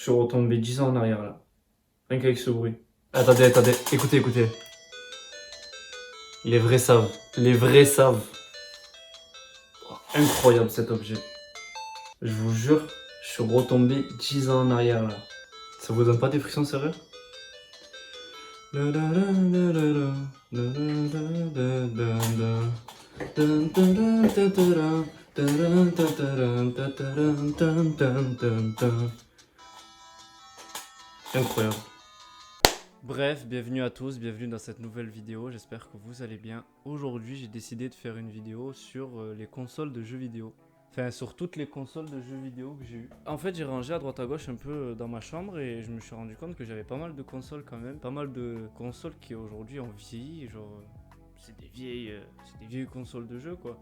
Je suis retombé 10 ans en arrière là. Rien qu'avec ce bruit. Attendez, écoutez, écoutez. Les vrais savent. Les vrais savent. Oh, incroyable cet objet. Je vous jure, je suis retombé 10 ans en arrière là. Ça vous donne pas des frissons sérieux? Incroyable. Bref, bienvenue à tous, bienvenue dans cette nouvelle vidéo, j'espère que vous allez bien. Aujourd'hui, j'ai décidé de faire une vidéo sur les consoles de jeux vidéo. Enfin, sur toutes les consoles de jeux vidéo que j'ai eues. En fait, j'ai rangé à droite à gauche un peu dans ma chambre et je me suis rendu compte que j'avais pas mal de consoles quand même. Pas mal de consoles qui aujourd'hui ont vieilli, genre... c'est des vieilles consoles de jeux quoi.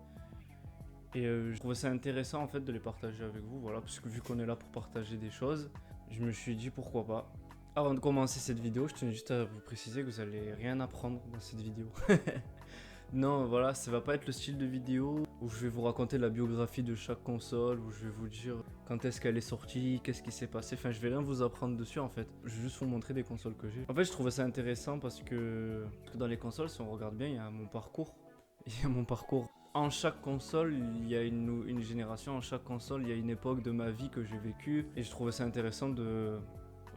Et je trouvais ça intéressant en fait de les partager avec vous, voilà, parce que vu qu'on est là pour partager des choses, je me suis dit pourquoi pas. Avant de commencer cette vidéo, je tenais juste à vous préciser que vous allez rien apprendre dans cette vidéo. Non, voilà, ça va pas être le style de vidéo où je vais vous raconter la biographie de chaque console, où je vais vous dire quand est-ce qu'elle est sortie, qu'est-ce qui s'est passé, enfin je vais rien vous apprendre dessus en fait. Je vais juste vous montrer des consoles que j'ai. En fait, je trouvais ça intéressant parce que dans les consoles, si on regarde bien, il y a mon parcours. Il y a mon parcours. En chaque console, il y a une génération, en chaque console, il y a une époque de ma vie que j'ai vécue. Et je trouvais ça intéressant de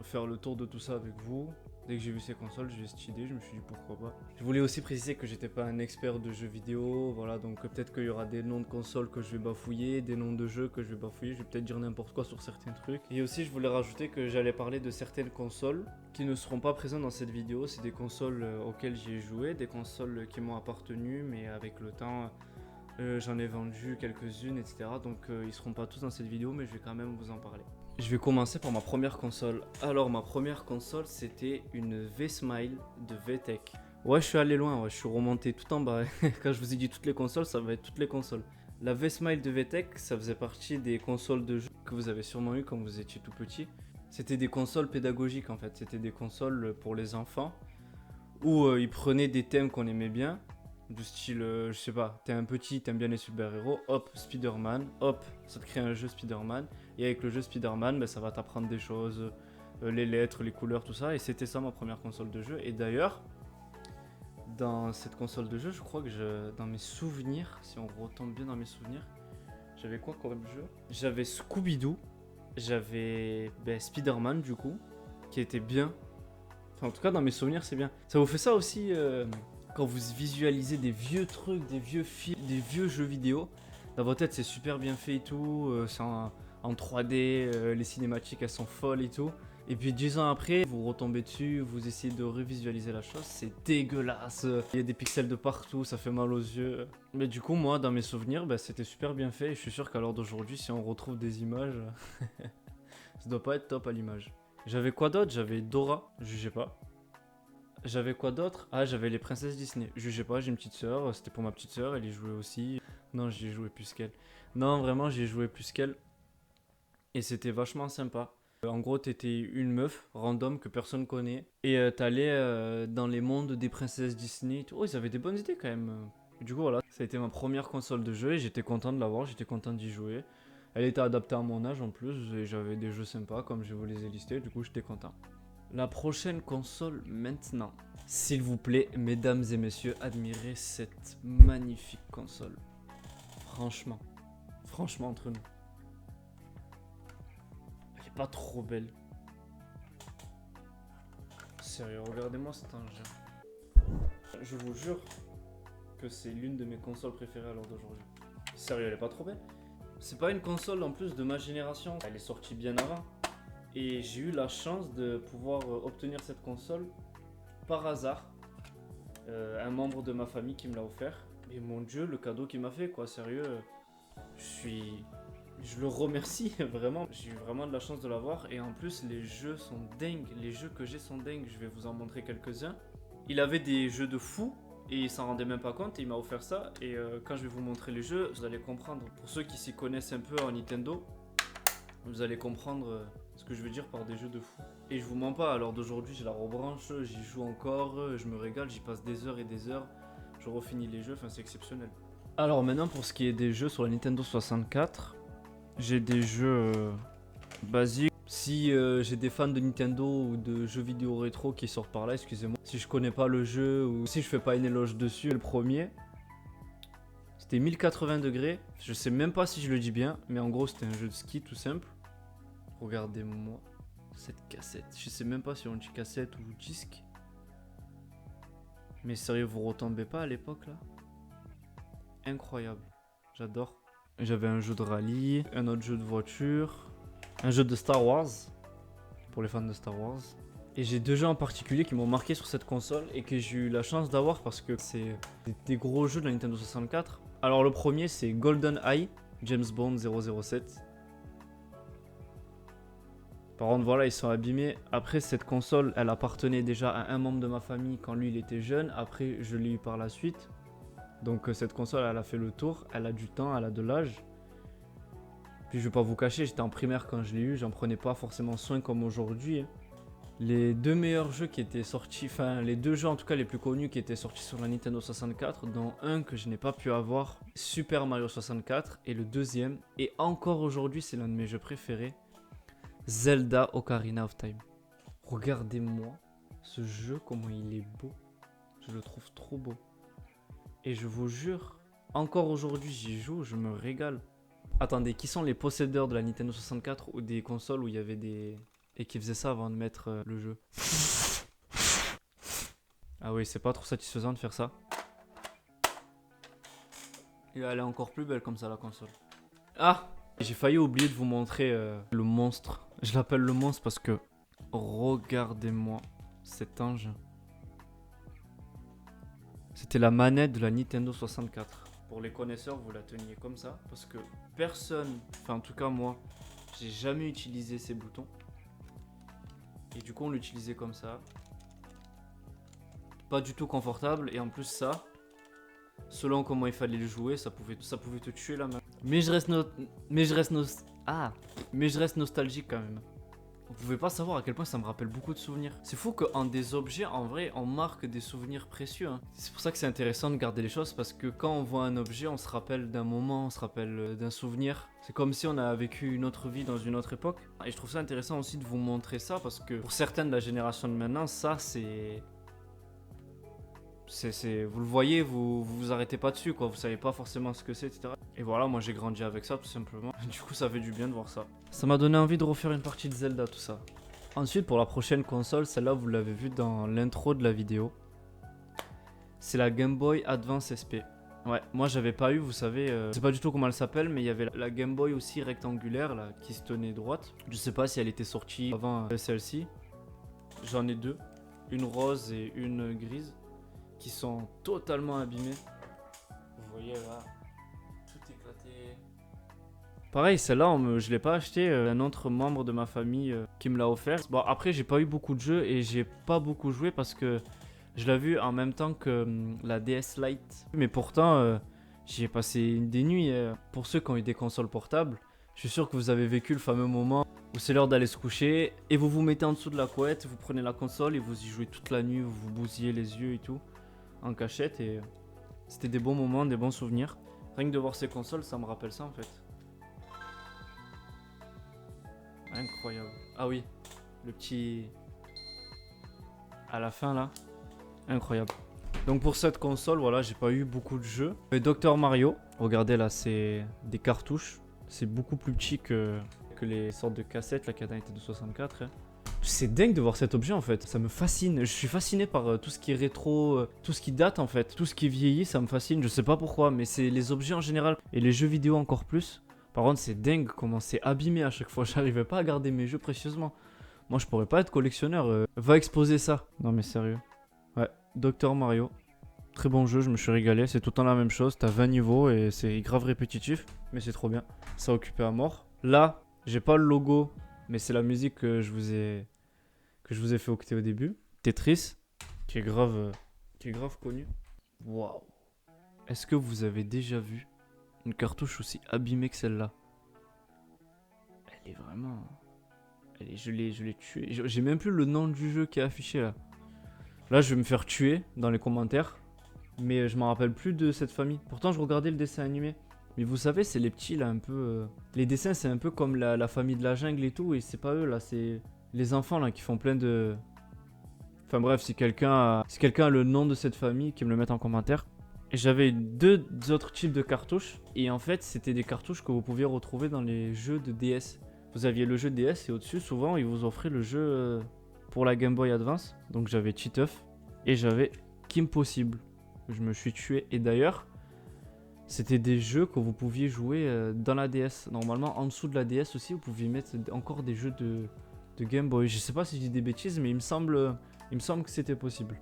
faire le tour de tout ça avec vous. Dès que j'ai vu ces consoles, j'ai eu cette idée, je me suis dit pourquoi pas. Je voulais aussi préciser que j'étais pas un expert de jeux vidéo, voilà, donc peut-être qu'il y aura des noms de consoles que je vais bafouiller, des noms de jeux que je vais bafouiller, je vais peut-être dire n'importe quoi sur certains trucs. Et aussi, je voulais rajouter que j'allais parler de certaines consoles qui ne seront pas présentes dans cette vidéo. C'est des consoles auxquelles j'ai joué, des consoles qui m'ont appartenu, mais avec le temps, j'en ai vendu quelques-unes, etc. Donc ils seront pas tous dans cette vidéo, mais je vais quand même vous en parler. Je vais commencer par ma première console. Alors ma première console c'était une V-Smile de VTech. Ouais, je suis allé loin, ouais, je suis remonté tout en bas. Quand je vous ai dit toutes les consoles, ça va être toutes les consoles. La V-Smile de VTech, ça faisait partie des consoles de jeux que vous avez sûrement eu quand vous étiez tout petit. C'était des consoles pédagogiques en fait, c'était des consoles pour les enfants où ils prenaient des thèmes qu'on aimait bien. Du style, je sais pas, t'es un petit, t'aimes bien les super-héros, hop, Spider-Man, hop, ça te crée un jeu Spider-Man. Et avec le jeu Spider-Man, ben, ça va t'apprendre des choses, les lettres, les couleurs, tout ça. Et c'était ça ma première console de jeu. Et d'ailleurs, dans cette console de jeu, je crois que dans mes souvenirs, si on retombe bien dans mes souvenirs, j'avais quoi comme jeu? J'avais Scooby-Doo, j'avais Spider-Man du coup, qui était bien. Enfin, en tout cas, dans mes souvenirs, c'est bien. Ça vous fait ça aussi quand vous visualisez des vieux trucs, des vieux films, des vieux jeux vidéo. Dans votre tête, c'est super bien fait et tout. C'est en 3D, les cinématiques, elles sont folles et tout. Et puis 10 ans après, vous retombez dessus, vous essayez de revisualiser la chose, c'est dégueulasse. Il y a des pixels de partout, ça fait mal aux yeux. Mais du coup, moi, dans mes souvenirs, c'était super bien fait. Et je suis sûr qu'à l'heure d'aujourd'hui, si on retrouve des images, ça doit pas être top à l'image. J'avais quoi d'autre? J'avais Dora, jugez pas. J'avais quoi d'autre? Ah, j'avais les princesses Disney. Jugez pas, j'ai une petite sœur, c'était pour ma petite sœur, elle y jouait aussi. Non, j'y ai joué plus qu'elle. Non, vraiment, j'y ai joué plus qu'elle. Et c'était vachement sympa. En gros, t'étais une meuf random que personne connaît. Et t'allais dans les mondes des princesses Disney. Et tout. Oh, ils avaient des bonnes idées quand même. Du coup, voilà, ça a été ma première console de jeu et j'étais content de l'avoir, j'étais content d'y jouer. Elle était adaptée à mon âge en plus et j'avais des jeux sympas comme je vous les ai listés, du coup j'étais content. La prochaine console maintenant. S'il vous plaît, mesdames et messieurs, admirez cette magnifique console. Franchement. Franchement, entre nous. Elle est pas trop belle. Sérieux, regardez-moi cet engin. Je vous jure que c'est l'une de mes consoles préférées à l'heure d'aujourd'hui. Sérieux, elle est pas trop belle. C'est pas une console en plus de ma génération. Elle est sortie bien avant. Et j'ai eu la chance de pouvoir obtenir cette console par hasard. Un membre de ma famille qui me l'a offert. Et mon dieu, le cadeau qu'il m'a fait, quoi, sérieux. Je le remercie vraiment. J'ai eu vraiment de la chance de l'avoir. Et en plus, les jeux sont dingues. Les jeux que j'ai sont dingues. Je vais vous en montrer quelques-uns. Il avait des jeux de fou. Et il s'en rendait même pas compte. Et il m'a offert ça. Et quand je vais vous montrer les jeux, vous allez comprendre. Pour ceux qui s'y connaissent un peu en Nintendo, vous allez comprendre ce que je veux dire par des jeux de fou. Et je vous mens pas, à l'heure d'aujourd'hui, je la rebranche, j'y joue encore, je me régale, j'y passe des heures et des heures. Je refinis les jeux, enfin c'est exceptionnel. Alors maintenant pour ce qui est des jeux sur la Nintendo 64, j'ai des jeux basiques. Si j'ai des fans de Nintendo ou de jeux vidéo rétro qui sortent par là, excusez-moi. Si je connais pas le jeu ou si je fais pas une éloge dessus, le premier, c'était 1080 degrés. Je sais même pas si je le dis bien, mais en gros c'était un jeu de ski tout simple. Regardez-moi cette cassette. Je sais même pas si on dit cassette ou disque. Mais sérieux, vous retombez pas à l'époque là? Incroyable. J'adore. J'avais un jeu de rallye, un autre jeu de voiture, un jeu de Star Wars, pour les fans de Star Wars. Et j'ai deux jeux en particulier qui m'ont marqué sur cette console et que j'ai eu la chance d'avoir parce que c'est des gros jeux de la Nintendo 64. Alors le premier c'est GoldenEye, James Bond 007. Par contre voilà, ils sont abîmés. Après cette console, elle appartenait déjà à un membre de ma famille quand lui il était jeune. Après je l'ai eu par la suite. Donc cette console elle a fait le tour, elle a du temps, elle a de l'âge. Puis je vais pas vous cacher, j'étais en primaire quand je l'ai eu, j'en prenais pas forcément soin comme aujourd'hui. Les deux meilleurs jeux qui étaient sortis, enfin les deux jeux en tout cas les plus connus qui étaient sortis sur la Nintendo 64, dont un que je n'ai pas pu avoir, Super Mario 64, et le deuxième, et encore aujourd'hui c'est l'un de mes jeux préférés, Zelda Ocarina of Time. Regardez-moi ce jeu, comment il est beau, je le trouve trop beau. Et je vous jure, encore aujourd'hui j'y joue, je me régale. Attendez, qui sont les possédeurs de la Nintendo 64 ou des consoles où il y avait des... et qui faisaient ça avant de mettre le jeu? Ah oui, c'est pas trop satisfaisant de faire ça. Et elle est encore plus belle comme ça la console. Ah! J'ai failli oublier de vous montrer le monstre. Je l'appelle le monstre parce que... regardez-moi cet ange. C'était la manette de la Nintendo 64. Pour les connaisseurs, vous la teniez comme ça. Parce que personne, enfin en tout cas moi, j'ai jamais utilisé ces boutons. Et du coup on l'utilisait comme ça. Pas du tout confortable. Et en plus ça, selon comment il fallait le jouer, ça pouvait te tuer la main. Mais je reste nostalgique quand même. Vous pouvez pas savoir à quel point ça me rappelle beaucoup de souvenirs. C'est fou qu'en des objets, en vrai, on marque des souvenirs précieux. Hein. C'est pour ça que c'est intéressant de garder les choses, parce que quand on voit un objet, on se rappelle d'un moment, on se rappelle d'un souvenir. C'est comme si on a vécu une autre vie dans une autre époque. Et je trouve ça intéressant aussi de vous montrer ça, parce que pour certaines de la génération de maintenant, ça c'est... vous le voyez, vous arrêtez pas dessus, quoi. Vous savez pas forcément ce que c'est, etc. Et voilà, moi j'ai grandi avec ça tout simplement. Du coup ça fait du bien de voir ça. Ça m'a donné envie de refaire une partie de Zelda, tout ça. Ensuite pour la prochaine console, celle-là vous l'avez vu dans l'intro de la vidéo. C'est la Game Boy Advance SP. Ouais, moi j'avais pas eu, vous savez, je sais pas du tout comment elle s'appelle, mais il y avait la Game Boy aussi rectangulaire là, qui se tenait droite. Je sais pas si elle était sortie avant celle-ci. J'en ai deux, une rose et une grise, qui sont totalement abîmées. Vous voyez là, tout éclaté. Pareil, celle-là, je l'ai pas acheté, un autre membre de ma famille qui me l'a offert. Bon, après, j'ai pas eu beaucoup de jeux et j'ai pas beaucoup joué parce que je l'ai vu en même temps que la DS Lite. Mais pourtant, j'y ai passé des nuits. Pour ceux qui ont eu des consoles portables, je suis sûr que vous avez vécu le fameux moment où c'est l'heure d'aller se coucher et vous vous mettez en dessous de la couette, vous prenez la console et vous y jouez toute la nuit, vous vous bousillez les yeux et tout, en cachette. Et c'était des bons moments, des bons souvenirs. Rien que de voir ces consoles, ça me rappelle ça en fait. Incroyable. Ah oui, le petit... à la fin là. Incroyable. Donc pour cette console, voilà, j'ai pas eu beaucoup de jeux. Mais Dr Mario, regardez là, c'est des cartouches. C'est beaucoup plus petit que les sortes de cassettes là qu'il y a dans Nintendo 64. Hein. C'est dingue de voir cet objet en fait, ça me fascine. Je suis fasciné par tout ce qui est rétro, tout ce qui date en fait. Tout ce qui vieillit, ça me fascine, je sais pas pourquoi, mais c'est les objets en général. Et les jeux vidéo encore plus. Par contre, c'est dingue comment c'est abîmé à chaque fois. J'arrivais pas à garder mes jeux précieusement. Moi, je pourrais pas être collectionneur. Va exposer ça. Non, mais sérieux. Ouais, Dr Mario. Très bon jeu, je me suis régalé. C'est tout le temps la même chose. T'as 20 niveaux et c'est grave répétitif. Mais c'est trop bien. Ça a occupé à mort. Là, j'ai pas le logo, mais c'est la musique que je vous ai fait écouter au début. Tetris, qui est grave connu. Waouh. Est-ce que vous avez déjà vu une cartouche aussi abîmée que celle-là? Elle est vraiment... je l'ai tuée. J'ai même plus le nom du jeu qui est affiché là. Là, je vais me faire tuer dans les commentaires. Mais je m'en rappelle plus de cette famille. Pourtant, je regardais le dessin animé. Mais vous savez, c'est les petits là un peu... Les dessins, c'est un peu comme la famille de la jungle et tout. Et c'est pas eux là, c'est les enfants là qui font plein de... Enfin bref, si quelqu'un a le nom de cette famille, qui me le mette en commentaire. Et j'avais deux autres types de cartouches. Et en fait, c'était des cartouches que vous pouviez retrouver dans les jeux de DS. Vous aviez le jeu DS et au-dessus, souvent, ils vous offraient le jeu pour la Game Boy Advance. Donc j'avais Titeuf et j'avais Kim Possible. Je me suis tué. Et d'ailleurs, c'était des jeux que vous pouviez jouer dans la DS. Normalement, en dessous de la DS aussi, vous pouviez mettre encore des jeux de Game Boy. Je sais pas si je dis des bêtises, mais il me semble que c'était possible.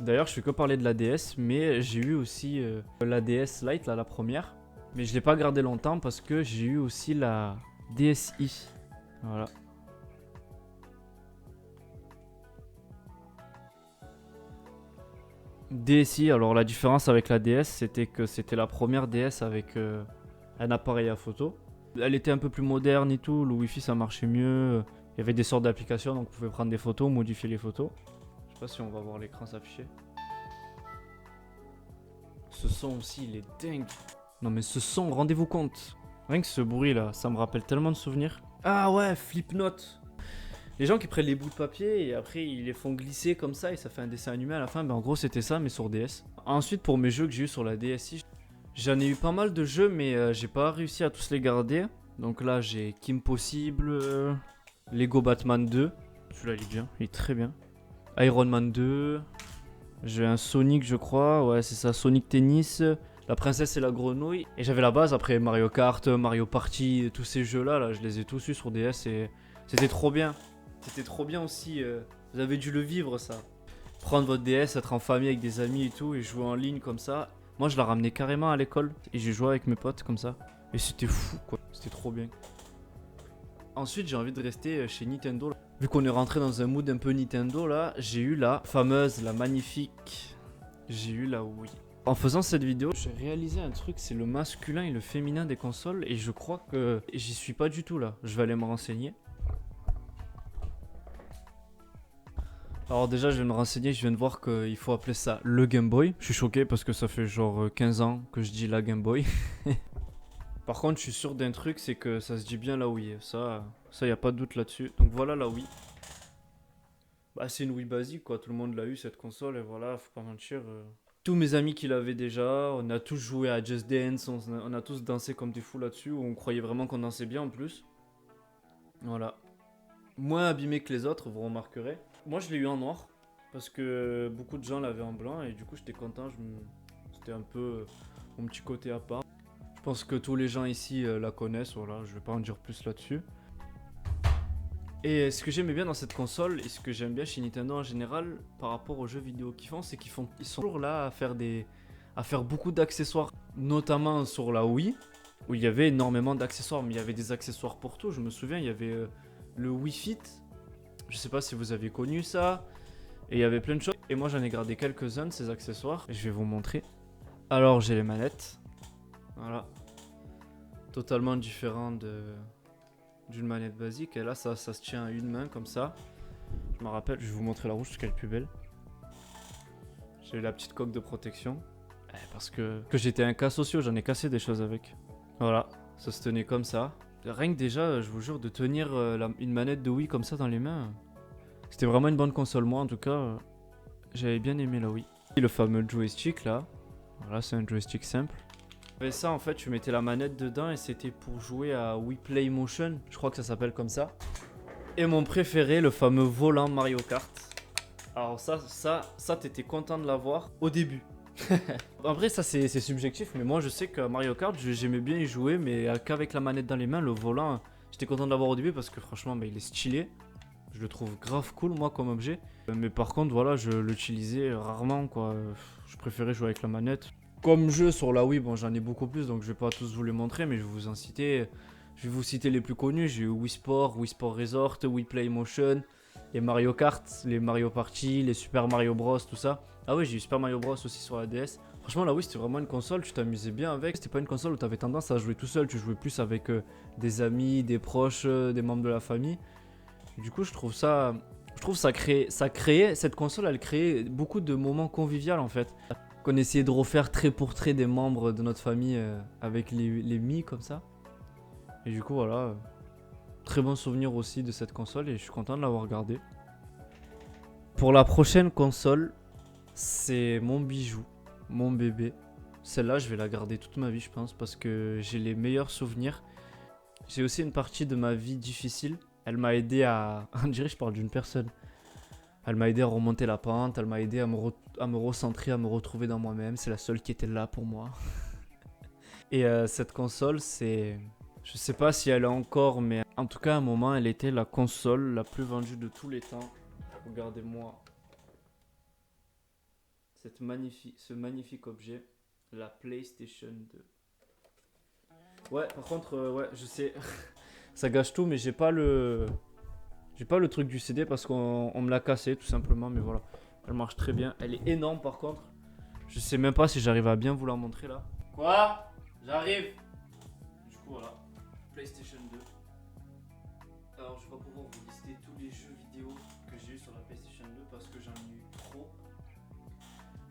D'ailleurs, je fais que parler de la DS, mais j'ai eu aussi la DS Lite, là, la première. Mais je l'ai pas gardée longtemps parce que j'ai eu aussi la DSi. Voilà. DSi, alors la différence avec la DS, c'était que c'était la première DS avec un appareil à photo. Elle était un peu plus moderne et tout, le Wi-Fi ça marchait mieux. Il y avait des sortes d'applications, donc vous pouvez prendre des photos, modifier les photos. Je sais pas si on va voir l'écran s'afficher. Ce son aussi, il est dingue. Non mais ce son, rendez-vous compte. Rien que ce bruit là, ça me rappelle tellement de souvenirs. Ah ouais, Flipnote. Les gens qui prennent les bouts de papier et après ils les font glisser comme ça et ça fait un dessin animé à la fin. Ben en gros c'était ça mais sur DS. Ensuite pour mes jeux que j'ai eu sur la DSi, j'en ai eu pas mal de jeux mais j'ai pas réussi à tous les garder. Donc là j'ai Kim Possible, Lego Batman 2. Celui-là il est bien, il est très bien. Iron Man 2. J'ai un Sonic je crois, ouais c'est ça, Sonic Tennis. La princesse et la grenouille. Et j'avais la base après Mario Kart, Mario Party, tous ces jeux là, je les ai tous eus sur DS et c'était trop bien. C'était trop bien aussi, vous avez dû le vivre ça. Prendre votre DS, être en famille avec des amis et tout, et jouer en ligne comme ça. Moi je la ramenais carrément à l'école, et j'ai joué avec mes potes comme ça. Et c'était fou quoi, c'était trop bien. Ensuite j'ai envie de rester chez Nintendo. Vu qu'on est rentré dans un mood un peu Nintendo là, j'ai eu la fameuse, la magnifique, j'ai eu la Wii. En faisant cette vidéo, j'ai réalisé un truc, c'est le masculin et le féminin des consoles, et je crois que j'y suis pas du tout là. Je vais aller me renseigner. Alors déjà je viens de me renseigner, je viens de voir qu'il faut appeler ça le Game Boy. Je suis choqué parce que ça fait genre 15 ans que je dis la Game Boy. Par contre je suis sûr d'un truc, c'est que ça se dit bien la Wii. Ça y a pas de doute là-dessus. Donc voilà la Wii. Bah c'est une Wii basique quoi, tout le monde l'a eu cette console et voilà, faut pas mentir. Tous mes amis qui l'avaient déjà, on a tous joué à Just Dance, on a tous dansé comme des fous là-dessus, on croyait vraiment qu'on dansait bien en plus. Voilà. Moins abîmé que les autres, vous remarquerez. Moi je l'ai eu en noir parce que beaucoup de gens l'avaient en blanc et du coup j'étais content, c'était un peu mon petit côté à part. Je pense que tous les gens ici la connaissent, voilà, je vais pas en dire plus là-dessus. Et ce que j'aimais bien dans cette console et ce que j'aime bien chez Nintendo en général par rapport aux jeux vidéo qu'ils font, c'est ils sont toujours là à faire beaucoup d'accessoires, notamment sur la Wii où il y avait énormément d'accessoires, mais il y avait des accessoires pour tout. Je me souviens, il y avait le Wii Fit. Je sais pas si vous avez connu ça. Et il y avait plein de choses. Et moi j'en ai gardé quelques-uns de ces accessoires. Et je vais vous montrer. Alors j'ai les manettes. Voilà. Totalement différent d'une manette basique. Et là ça se tient à une main comme ça. Je me rappelle, je vais vous montrer la rouge parce qu'elle est plus belle. J'ai la petite coque de protection. Parce que j'étais un cas social, j'en ai cassé des choses avec. Voilà, ça se tenait comme ça. Rien que déjà, je vous jure, de tenir une manette de Wii comme ça dans les mains, c'était vraiment une bonne console. Moi, en tout cas, j'avais bien aimé la Wii. Et le fameux joystick là, voilà, c'est un joystick simple. Et ça, en fait, tu mettais la manette dedans et c'était pour jouer à Wii Play Motion, je crois que ça s'appelle comme ça. Et mon préféré, le fameux volant Mario Kart. Alors ça t'étais content de l'avoir au début. Après ça c'est subjectif, mais moi je sais que Mario Kart j'aimais bien y jouer, mais qu'avec la manette dans les mains, le volant j'étais content de l'avoir au début parce que franchement il est stylé. Je le trouve grave cool moi comme objet, mais par contre voilà, je l'utilisais rarement quoi. Je préférais jouer avec la manette. Comme jeu sur la Wii, bon j'en ai beaucoup plus donc je vais pas tous vous les montrer, mais je vais vous citer les plus connus. J'ai eu Wii Sport, Wii Sport Resort, Wii Play Motion, les Mario Kart, les Mario Party, les Super Mario Bros, tout ça. Ah oui, j'ai eu Super Mario Bros aussi sur la DS. Franchement, là oui, c'était vraiment une console, tu t'amusais bien avec. C'était pas une console où tu avais tendance à jouer tout seul, tu jouais plus avec des amis, des proches, des membres de la famille. Et du coup, je trouve ça créait, cette console, elle créait beaucoup de moments conviviaux en fait. qu'on essayait de refaire trait pour trait des membres de notre famille avec les Mi comme ça. Et du coup voilà, très bon souvenir aussi de cette console et je suis content de l'avoir gardée. Pour la prochaine console, c'est mon bijou, mon bébé. Celle-là, je vais la garder toute ma vie, je pense, parce que j'ai les meilleurs souvenirs. J'ai aussi une partie de ma vie difficile. Elle m'a aidé à... On dirait que je parle d'une personne. Elle m'a aidé à remonter la pente, elle m'a aidé à me recentrer, à me retrouver dans moi-même. C'est la seule qui était là pour moi. Et cette console, c'est... Je sais pas si elle est encore, mais en tout cas, à un moment, elle était la console la plus vendue de tous les temps. Regardez-moi ce magnifique objet, la PlayStation 2. Ouais, par contre, ouais, je sais, ça gâche tout, mais j'ai pas le truc du CD parce qu'on me l'a cassé tout simplement, mais voilà, elle marche très bien. Elle est énorme par contre. Je sais même pas si j'arrive à bien vous la montrer là. Quoi? J'arrive. Du coup voilà, PlayStation 2. Alors je vais pas pouvoir vous lister tous les jeux vidéo que j'ai eu sur la PlayStation 2 parce que j'en ai eu trop.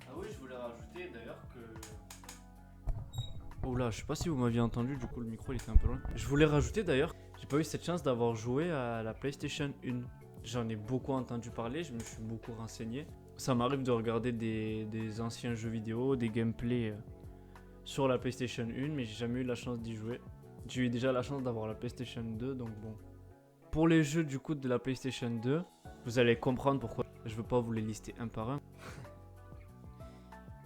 Ah oui, je voulais rajouter d'ailleurs que... Oh là, je sais pas si vous m'aviez entendu, du coup le micro il était un peu loin. Je voulais rajouter d'ailleurs, j'ai pas eu cette chance d'avoir joué à la PlayStation 1. J'en ai beaucoup entendu parler, je me suis beaucoup renseigné. Ça m'arrive de regarder des anciens jeux vidéo, des gameplays sur la PlayStation 1, mais j'ai jamais eu la chance d'y jouer. J'ai eu déjà la chance d'avoir la PlayStation 2, donc bon. Pour les jeux du coup de la PlayStation 2, vous allez comprendre pourquoi je veux pas vous les lister un par un.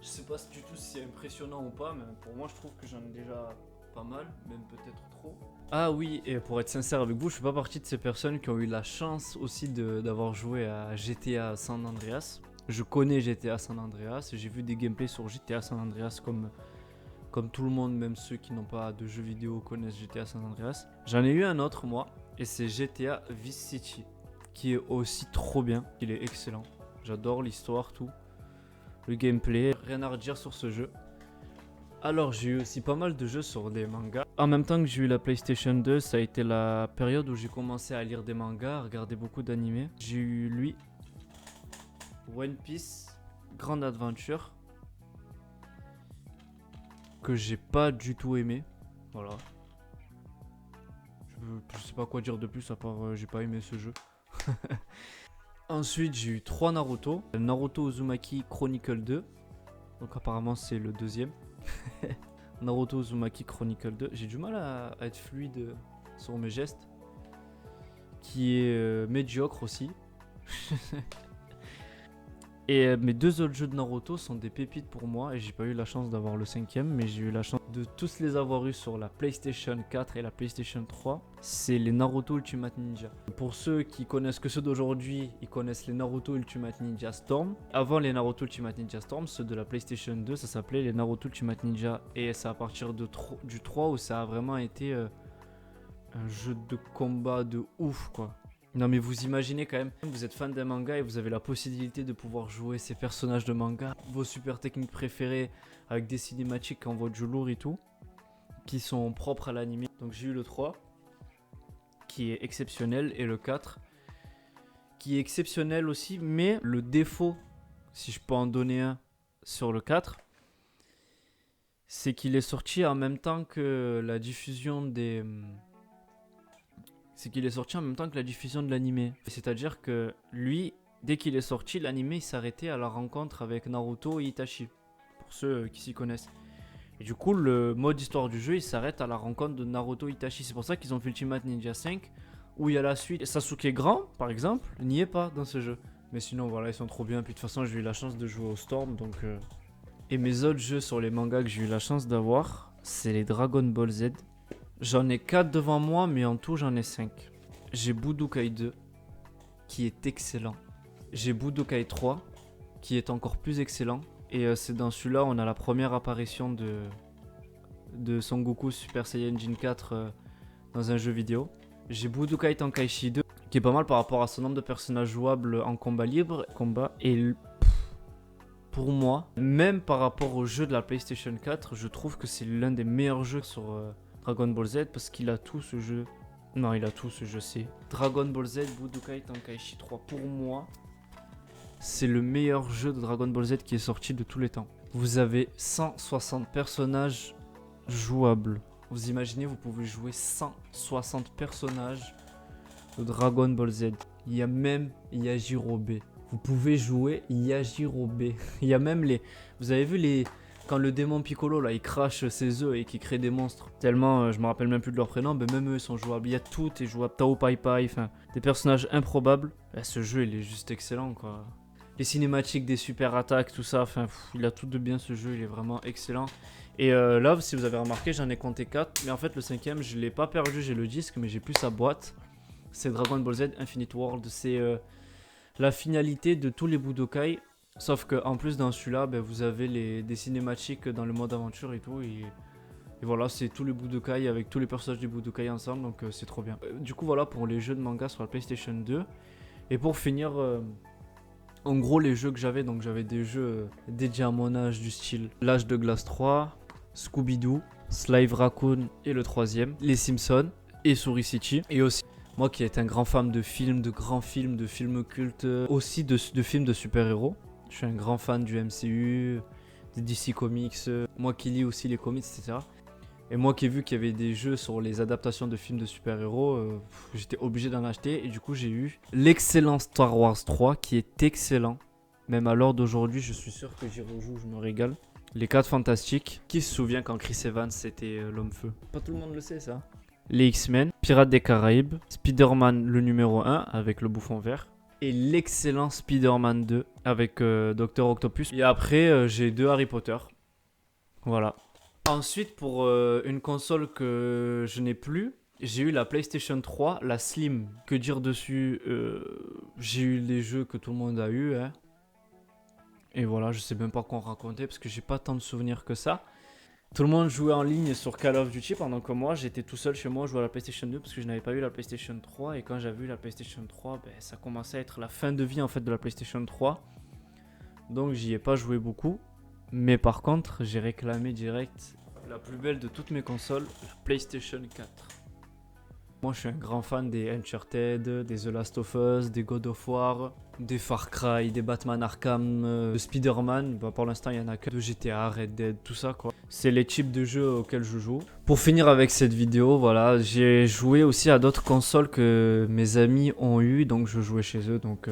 Je sais pas du tout si c'est impressionnant ou pas, mais pour moi je trouve que j'en ai déjà pas mal, même peut-être trop. Ah oui, et pour être sincère avec vous, je fais pas partie de ces personnes qui ont eu la chance aussi d'avoir joué à GTA San Andreas. Je connais GTA San Andreas, j'ai vu des gameplays sur GTA San Andreas comme tout le monde, même ceux qui n'ont pas de jeux vidéo connaissent GTA San Andreas. J'en ai eu un autre moi, et c'est GTA Vice City, qui est aussi trop bien, il est excellent. J'adore l'histoire, tout. Le gameplay, rien à redire sur ce jeu. Alors j'ai eu aussi pas mal de jeux sur des mangas. En même temps que j'ai eu la PlayStation 2, ça a été la période où j'ai commencé à lire des mangas, à regarder beaucoup d'animés. J'ai eu lui, One Piece, Grande Adventure, que j'ai pas du tout aimé. Voilà. Je sais pas quoi dire de plus à part j'ai pas aimé ce jeu. Ensuite, j'ai eu 3 Naruto. Naruto Uzumaki Chronicle 2. Donc apparemment, c'est le deuxième. Naruto Uzumaki Chronicle 2. J'ai du mal à être fluide sur mes gestes. Qui est médiocre aussi. Et mes 2 autres jeux de Naruto sont des pépites pour moi. Et j'ai pas eu la chance d'avoir le 5ème. Mais j'ai eu la chance de tous les avoir eu sur la PlayStation 4 et la PlayStation 3. C'est les Naruto Ultimate Ninja. Pour ceux qui connaissent que ceux d'aujourd'hui, ils connaissent les Naruto Ultimate Ninja Storm. Avant les Naruto Ultimate Ninja Storm, ceux de la PlayStation 2, ça s'appelait les Naruto Ultimate Ninja. Et c'est à partir du 3 où ça a vraiment été un jeu de combat de ouf quoi. Non mais vous imaginez quand même, vous êtes fan d'un manga et vous avez la possibilité de pouvoir jouer ces personnages de manga, vos super techniques préférées avec des cinématiques qui envoient du lourd et tout, qui sont propres à l'anime. Donc j'ai eu le 3, qui est exceptionnel, et le 4, qui est exceptionnel aussi, mais le défaut, si je peux en donner un sur le 4, c'est qu'il est sorti en même temps que la diffusion des... C'est qu'il est sorti en même temps que la diffusion de l'animé. C'est-à-dire que lui, dès qu'il est sorti, l'animé il s'arrêtait à la rencontre avec Naruto et Itachi. Pour ceux qui s'y connaissent. Et du coup, le mode histoire du jeu, il s'arrête à la rencontre de Naruto et Itachi. C'est pour ça qu'ils ont fait Ultimate Ninja 5, où il y a la suite. Sasuke Grand, par exemple, n'y est pas dans ce jeu. Mais sinon, voilà, ils sont trop bien. Puis de toute façon, j'ai eu la chance de jouer au Storm, donc... Et mes autres jeux sur les mangas que j'ai eu la chance d'avoir, c'est les Dragon Ball Z. J'en ai 4 devant moi, mais en tout, j'en ai 5. J'ai Budokai 2, qui est excellent. J'ai Budokai 3, qui est encore plus excellent. Et c'est dans celui-là, on a la première apparition de Son Goku Super Saiyajin 4 dans un jeu vidéo. J'ai Budokai Tenkaichi 2, qui est pas mal par rapport à son nombre de personnages jouables en combat libre. Et pour moi, même par rapport au jeu de la PlayStation 4, je trouve que c'est l'un des meilleurs jeux sur... Dragon Ball Z parce qu'il a tout ce jeu. Non, il a tout ce jeu, c'est Dragon Ball Z Budokai Tenkaichi 3. Pour moi, c'est le meilleur jeu de Dragon Ball Z qui est sorti de tous les temps. vous avez 160 personnages jouables. Vous imaginez, vous pouvez jouer 160 personnages de Dragon Ball Z. Il y a même Yajirobe. Vous pouvez jouer Yajirobe. Il y a même les... Vous avez vu les... Quand le démon Piccolo, là, il crache ses œufs et qu'il crée des monstres. Tellement, je me rappelle même plus de leur prénom, mais même eux, ils sont jouables. Il y a tout est jouable. Tao Pai Pai, enfin, des personnages improbables. Bah, ce jeu, il est juste excellent, quoi. Les cinématiques, des super attaques, tout ça, enfin, il a tout de bien, ce jeu, il est vraiment excellent. Et là, si vous avez remarqué, j'en ai compté 4. Mais en fait, le cinquième, je ne l'ai pas perdu, j'ai le disque, mais j'ai plus sa boîte. C'est Dragon Ball Z Infinite World. C'est la finalité de tous les Budokai. Sauf qu'en plus, dans celui-là, ben, vous avez des cinématiques dans le mode aventure et tout. Et voilà, c'est tous les Budokai avec tous les personnages du Budokai ensemble. Donc c'est trop bien. Du coup, voilà pour les jeux de manga sur la PlayStation 2. Et pour finir, en gros, les jeux que j'avais, donc j'avais des jeux dédiés à mon âge du style L'Âge de Glace 3, Scooby-Doo, Slime Raccoon et le troisième, Les Simpsons et Souris City. Et aussi, moi qui est un grand fan de films, de grands films, de films cultes, aussi de films de super-héros. Je suis un grand fan du MCU, des DC Comics, moi qui lis aussi les comics, etc. Et moi qui ai vu qu'il y avait des jeux sur les adaptations de films de super-héros, j'étais obligé d'en acheter. Et du coup, j'ai eu l'excellent Star Wars 3 qui est excellent. Même à l'heure d'aujourd'hui, je suis sûr que j'y rejoue, je me régale. Les 4 Fantastiques. Qui se souvient quand Chris Evans c'était l'homme-feu? Pas tout le monde le sait, ça. Les X-Men, Pirates des Caraïbes, Spider-Man le numéro 1 avec le bouffon vert. Et l'excellent Spider-Man 2 avec Dr. Octopus. Et après, j'ai 2 Harry Potter. Voilà. Ensuite, pour une console que je n'ai plus, j'ai eu la PlayStation 3, la Slim. Que dire dessus? J'ai eu les jeux que tout le monde a eu. Hein. Et voilà, je sais même pas quoi en raconter parce que j'ai pas tant de souvenirs que ça. Tout le monde jouait en ligne sur Call of Duty pendant que moi j'étais tout seul chez moi, je jouais à la PlayStation 2 parce que je n'avais pas eu la PlayStation 3. Et quand j'ai vu la PlayStation 3, ben, ça commençait à être la fin de vie en fait de la PlayStation 3. Donc j'y ai pas joué beaucoup. Mais par contre, j'ai réclamé direct la plus belle de toutes mes consoles, PlayStation 4. Moi je suis un grand fan des Uncharted, des The Last of Us, des God of War, des Far Cry, des Batman Arkham, de Spider-Man. Bah, pour l'instant il y en a que de GTA, Red Dead, tout ça quoi. C'est les types de jeux auxquels je joue. Pour finir avec cette vidéo, voilà, j'ai joué aussi à d'autres consoles que mes amis ont eu, donc je jouais chez eux. Donc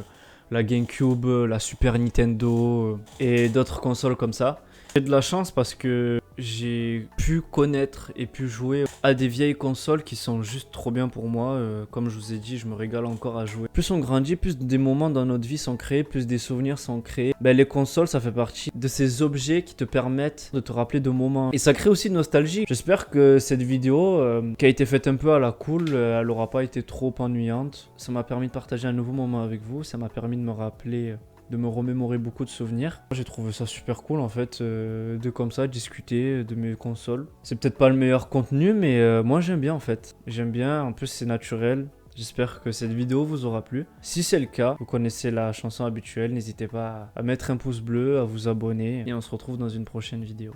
la GameCube, la Super Nintendo et d'autres consoles comme ça. J'ai de la chance parce que j'ai pu connaître et pu jouer à des vieilles consoles qui sont juste trop bien pour moi. Comme je vous ai dit, je me régale encore à jouer. Plus on grandit, plus des moments dans notre vie sont créés, plus des souvenirs sont créés. Ben, les consoles, ça fait partie de ces objets qui te permettent de te rappeler de moments. Et ça crée aussi de nostalgie. J'espère que cette vidéo, qui a été faite un peu à la cool, elle n'aura pas été trop ennuyante. Ça m'a permis de partager un nouveau moment avec vous. Ça m'a permis de me rappeler... de me remémorer beaucoup de souvenirs. J'ai trouvé ça super cool en fait, de comme ça discuter de mes consoles. C'est peut-être pas le meilleur contenu, mais moi j'aime bien en fait. J'aime bien, en plus c'est naturel. J'espère que cette vidéo vous aura plu. Si c'est le cas, vous connaissez la chanson habituelle, n'hésitez pas à mettre un pouce bleu, à vous abonner. Et on se retrouve dans une prochaine vidéo.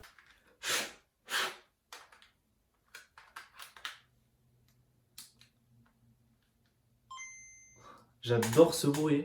J'adore ce bruit.